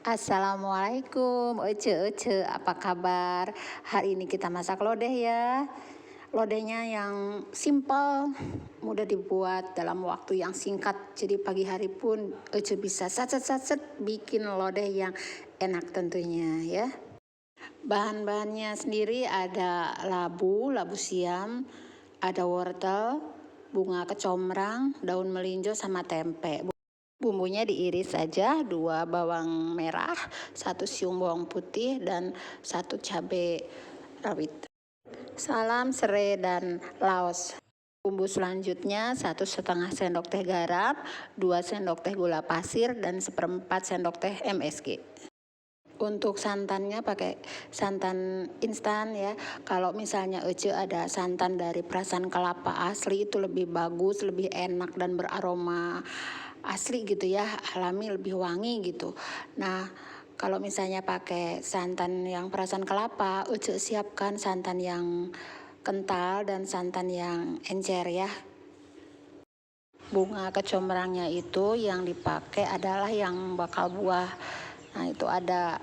Assalamualaikum, Ece, apa kabar? Hari ini kita masak lodeh ya. Lodehnya yang simple, mudah dibuat dalam waktu yang singkat. Jadi pagi hari pun Ece bisa sat bikin lodeh yang enak tentunya ya. Bahan-bahannya sendiri ada labu siam, ada wortel, bunga kecombrang, daun melinjo sama tempe. Bumbunya diiris saja, 2 bawang merah, 1 siung bawang putih, dan 1 cabai rawit. Salam, serai, dan laos. Bumbu selanjutnya 1,5 sendok teh garam, 2 sendok teh gula pasir, dan 1/4 sendok teh MSG. Untuk santannya pakai santan instan ya. Kalau misalnya Ece ada santan dari perasan kelapa asli itu lebih bagus, lebih enak dan beraroma asli gitu ya, alami, lebih wangi gitu. Nah, kalau misalnya pakai santan yang perasan kelapa, Ece siapkan santan yang kental dan santan yang encer ya. Bunga kecombrangnya itu yang dipakai adalah yang bakal buah. Nah, itu ada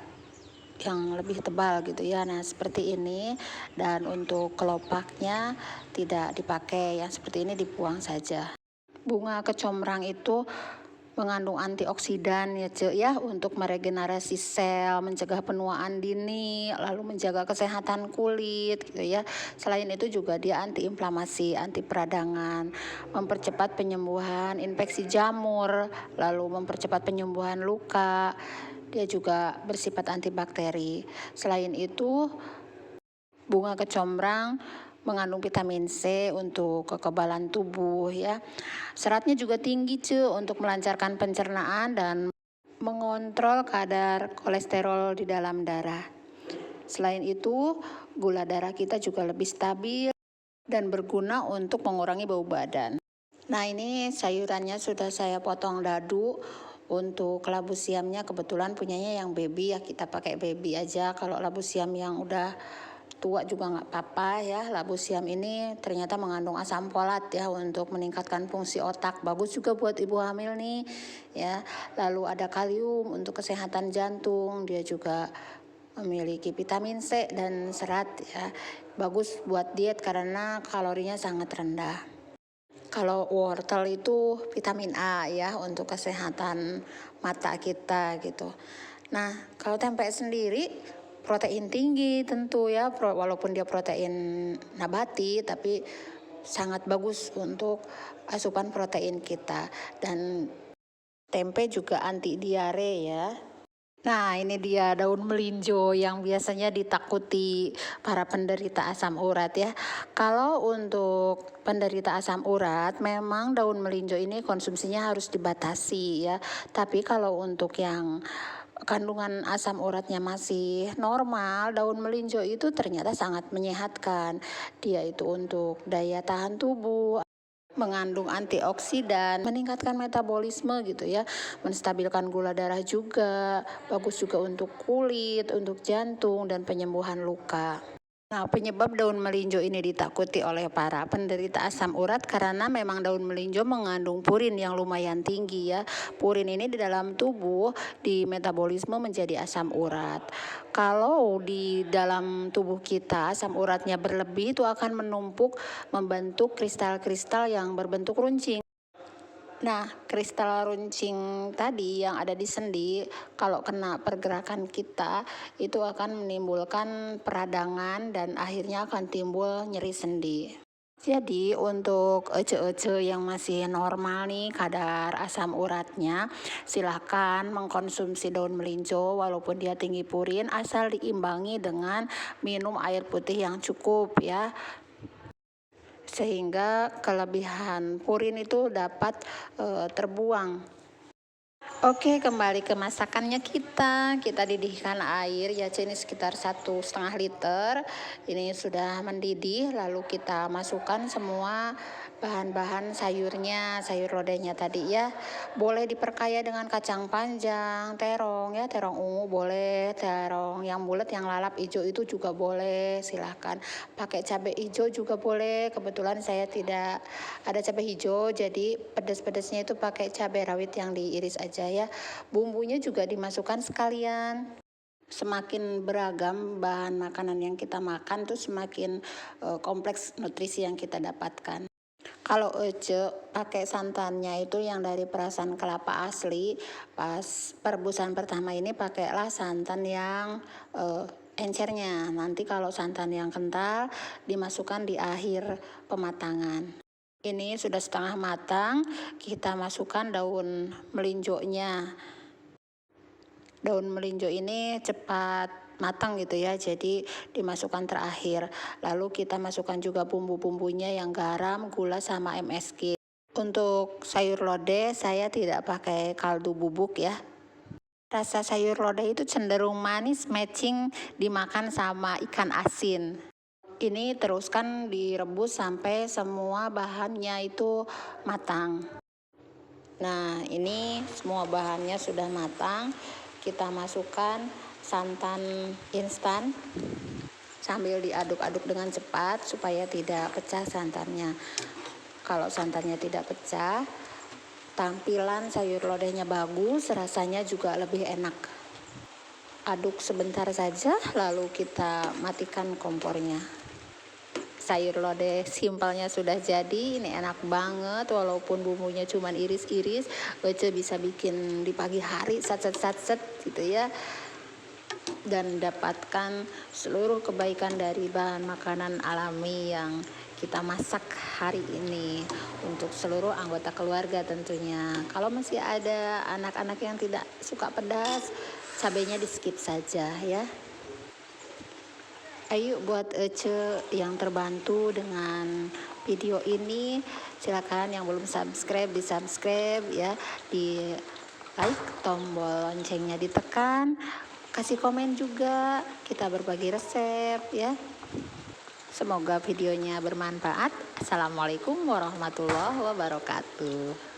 yang lebih tebal gitu ya. Nah, seperti ini. Dan untuk kelopaknya tidak dipakai, yang seperti ini dibuang saja. Bunga kecombrang itu mengandung antioksidan ya Ce ya, untuk meregenerasi sel, mencegah penuaan dini, lalu menjaga kesehatan kulit gitu ya. Selain itu juga dia antiinflamasi, anti peradangan, mempercepat penyembuhan infeksi jamur, lalu mempercepat penyembuhan luka. Dia juga bersifat antibakteri. Selain itu, bunga kecombrang mengandung vitamin C untuk kekebalan tubuh ya. Seratnya juga tinggi untuk melancarkan pencernaan dan mengontrol kadar kolesterol di dalam darah. Selain itu, gula darah kita juga lebih stabil dan berguna untuk mengurangi bau badan. Nah, ini sayurannya sudah saya potong dadu. Untuk labu siamnya kebetulan punyanya yang baby ya, kita pakai baby aja. Kalau labu siam yang udah tua juga nggak apa-apa ya. Labu siam ini ternyata mengandung asam folat ya, untuk meningkatkan fungsi otak. Bagus juga buat ibu hamil nih ya. Lalu ada kalium untuk kesehatan jantung. Dia juga memiliki vitamin C dan serat ya. Bagus buat diet karena kalorinya sangat rendah. Kalau wortel itu vitamin A ya, untuk kesehatan mata kita gitu. Nah, kalau tempe sendiri protein tinggi tentu ya, walaupun dia protein nabati tapi sangat bagus untuk asupan protein kita. Dan tempe juga anti diare ya. Nah, ini dia daun melinjo yang biasanya ditakuti para penderita asam urat ya. Kalau untuk penderita asam urat, memang daun melinjo ini konsumsinya harus dibatasi ya. Tapi kalau untuk yang kandungan asam uratnya masih normal, daun melinjo itu ternyata sangat menyehatkan. Dia itu untuk daya tahan tubuh, mengandung antioksidan, meningkatkan metabolisme gitu ya, menstabilkan gula darah juga, bagus juga untuk kulit, untuk jantung, dan penyembuhan luka. Nah, penyebab daun melinjo ini ditakuti oleh para penderita asam urat karena memang daun melinjo mengandung purin yang lumayan tinggi ya. Purin ini di dalam tubuh di metabolisme menjadi asam urat. Kalau di dalam tubuh kita asam uratnya berlebih, itu akan menumpuk membentuk kristal-kristal yang berbentuk runcing. Nah, kristal runcing tadi yang ada di sendi, kalau kena pergerakan kita, itu akan menimbulkan peradangan dan akhirnya akan timbul nyeri sendi. Jadi untuk ece-ece yang masih normal nih kadar asam uratnya, silahkan mengkonsumsi daun melinjo walaupun dia tinggi purin, asal diimbangi dengan minum air putih yang cukup ya, sehingga kelebihan purin itu dapat terbuang. Oke, kembali ke masakannya kita didihkan air ya, ini sekitar 1,5 liter. Ini sudah mendidih, lalu kita masukkan semua bahan-bahan sayurnya, sayur lodehnya tadi ya. Boleh diperkaya dengan kacang panjang, terong ya, terong ungu boleh, terong yang bulat yang lalap hijau itu juga boleh, silahkan. Pakai cabai hijau juga boleh, kebetulan saya tidak ada cabai hijau, jadi pedas-pedasnya itu pakai cabai rawit yang diiris aja ya. Bumbunya juga dimasukkan sekalian. Semakin beragam bahan makanan yang kita makan tuh semakin kompleks nutrisi yang kita dapatkan. Kalau ece pakai santannya itu yang dari perasan kelapa asli, pas perebusan pertama ini pakailah santan yang encernya. Nanti kalau santan yang kental dimasukkan di akhir pematangan. Ini sudah setengah matang, kita masukkan daun melinjonya. Daun melinjo ini cepat matang gitu ya, jadi dimasukkan terakhir. Lalu kita masukkan juga bumbu-bumbunya yang garam, gula, sama MSG. Untuk sayur lodeh saya tidak pakai kaldu bubuk ya. Rasa sayur lodeh itu cenderung manis, matching dimakan sama ikan asin. Ini teruskan direbus sampai semua bahannya itu matang. Nah, ini semua bahannya sudah matang. Kita masukkan santan instan sambil diaduk-aduk dengan cepat supaya tidak pecah santannya. Kalau santannya tidak pecah, tampilan sayur lodehnya bagus, rasanya juga lebih enak. Aduk sebentar saja, lalu kita matikan kompornya. Sayur lodeh simpelnya sudah jadi, ini enak banget walaupun bumbunya cuma iris-iris. Ece bisa bikin di pagi hari satset gitu ya, dan dapatkan seluruh kebaikan dari bahan makanan alami yang kita masak hari ini untuk seluruh anggota keluarga tentunya. Kalau masih ada anak-anak yang tidak suka pedas, cabenya di skip saja ya. Ayo buat Ece yang terbantu dengan video ini, silakan yang belum subscribe di subscribe ya, di like, tombol loncengnya ditekan, kasih komen juga, kita berbagi resep ya. Semoga videonya bermanfaat. Assalamualaikum warahmatullahi wabarakatuh.